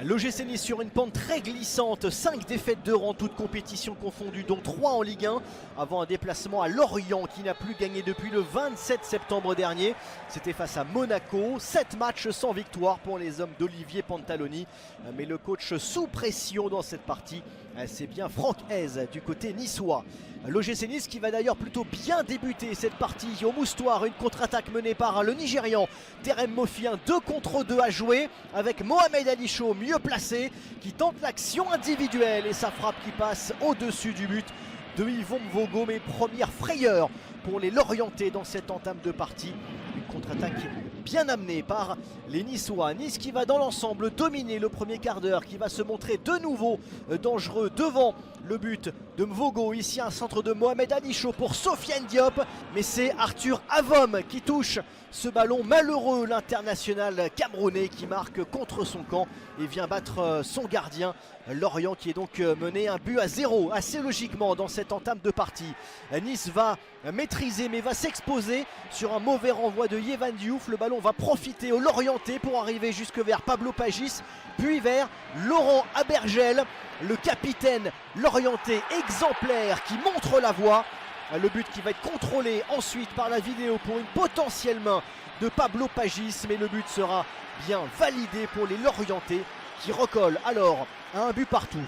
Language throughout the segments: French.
L'OGC Nice sur une pente très glissante, 5 défaites de rang, toutes compétitions confondues, dont 3 en Ligue 1, avant un déplacement à Lorient qui n'a plus gagné depuis le 27 septembre dernier. C'était face à Monaco, 7 matchs sans victoire pour les hommes d'Olivier Pantaloni. Mais le coach sous pression dans cette partie, c'est bien Franck Hez du côté niçois. L'OGC Nice qui va d'ailleurs plutôt bien débuter cette partie au Moustoir, une contre-attaque menée par le Nigérian Terem Moffi, un 2 contre 2 à jouer avec Mohamed Ali Chaud mieux placé qui tente l'action individuelle et sa frappe qui passe au-dessus du but de Yvon Mvogo. Mais première frayeur pour les Lorientais dans cette entame de partie, une contre-attaque bien amenée par les Niçois. Nice qui va dans l'ensemble dominer le premier quart d'heure, qui va se montrer de nouveau dangereux devant le but de Mvogo. Ici un centre de Mohamed Ali Chaud pour Sofiane Diop, mais c'est Arthur Avom qui touche ce ballon malheureux, l'international camerounais qui marque contre son camp et vient battre son gardien. Lorient qui est donc mené 1-0 assez logiquement dans cette entame de partie. Nice va maîtriser mais va s'exposer sur un mauvais renvoi de Yehvan Diouf. Le ballon va profiter aux Lorientais pour arriver jusque vers Pablo Pagis, puis vers Laurent Abergel, le capitaine lorientais exemplaire qui montre la voie. Le but qui va être contrôlé ensuite par la vidéo pour une potentielle main de Pablo Pagis, mais le but sera bien validé pour les Lorientais qui recollent alors à un but partout.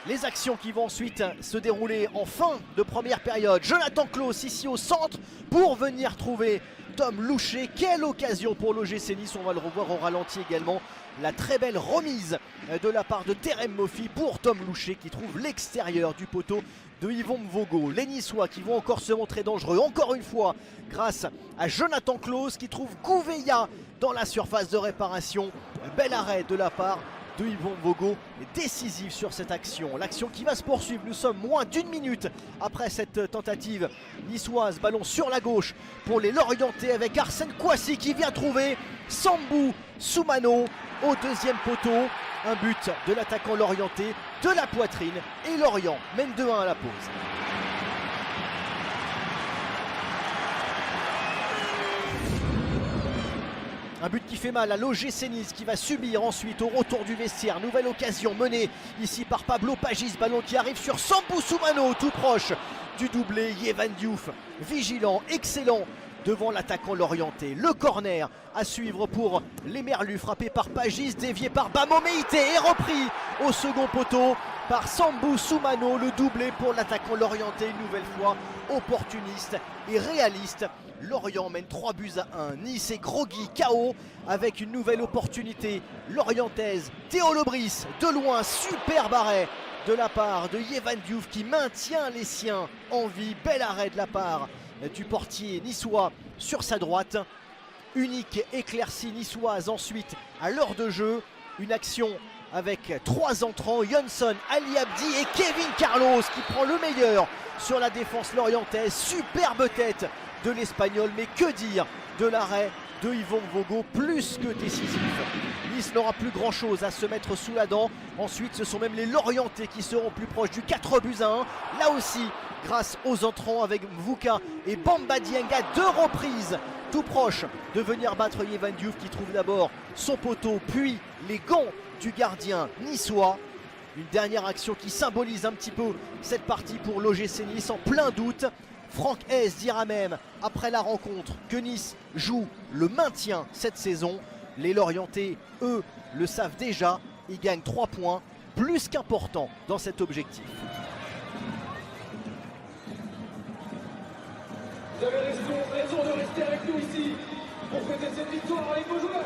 Les actions qui vont ensuite se dérouler en fin de première période. Jonathan Klaus ici au centre pour venir trouver Tom Louchet. Quelle occasion pour l'OGC Nice, on va le revoir au ralenti également. La très belle remise de la part de Terem Moffi pour Tom Louchet qui trouve l'extérieur du poteau de Yvon Mvogo. Les Niçois qui vont encore se montrer dangereux, encore une fois, grâce à Jonathan Klaus qui trouve Gouveia dans la surface de réparation. Bel arrêt de la part de Yvon Mvogo, décisif sur cette action. L'action qui va se poursuivre, nous sommes moins d'une minute après cette tentative niçoise. Ballon sur la gauche pour les Lorientais avec Arsène Kouassi qui vient trouver Sambou Soumano au deuxième poteau. Un but de l'attaquant lorientais de la poitrine et Lorient mène 2-1 à la pause. Un but qui fait mal à l'OGC Nice qui va subir ensuite au retour du vestiaire. Nouvelle occasion menée ici par Pablo Pagis. Ballon qui arrive sur Sambou Soumano, tout proche du doublé. Yehvan Diouf, vigilant, excellent devant l'attaquant lorientais. Le corner à suivre pour les Merlus, frappé par Pagis, dévié par Bamo Meïté et repris au second poteau par Sambou Soumano. Le doublé pour l'attaquant lorientais, une nouvelle fois opportuniste et réaliste. Lorient mène 3-1. Nice est groggy, KO avec une nouvelle opportunité lorientaise. Théo Lebris de loin, superbe arrêt de la part de Yehvan Diouf qui maintient les siens en vie. Bel arrêt de la part du portier niçois sur sa droite. Unique éclaircie niçoise ensuite à l'heure de jeu. Une action avec 3 entrants, Johnson, Ali Abdi et Kevin Carlos qui prend le meilleur sur la défense lorientaise. Superbe tête de l'Espagnol, mais que dire de l'arrêt de Yvon Mvogo, plus que décisif. Nice n'aura plus grand chose à se mettre sous la dent. Ensuite ce sont même les Lorientais qui seront plus proches du 4-1. Là aussi grâce aux entrants avec Mvuka et Bamba Dienga, 2 reprises tout proches de venir battre Yehvan Diouf qui trouve d'abord son poteau puis les gants du gardien niçois. Une dernière action qui symbolise un petit peu cette partie pour l'OGC Nice en plein doute. Franck Hez dira même après la rencontre que Nice joue le maintien cette saison. Les Lorientais, eux, le savent déjà. Ils gagnent 3 points, plus qu'important dans cet objectif. Vous avez raison de rester avec nous ici pour fêter cette victoire avec vos joueurs.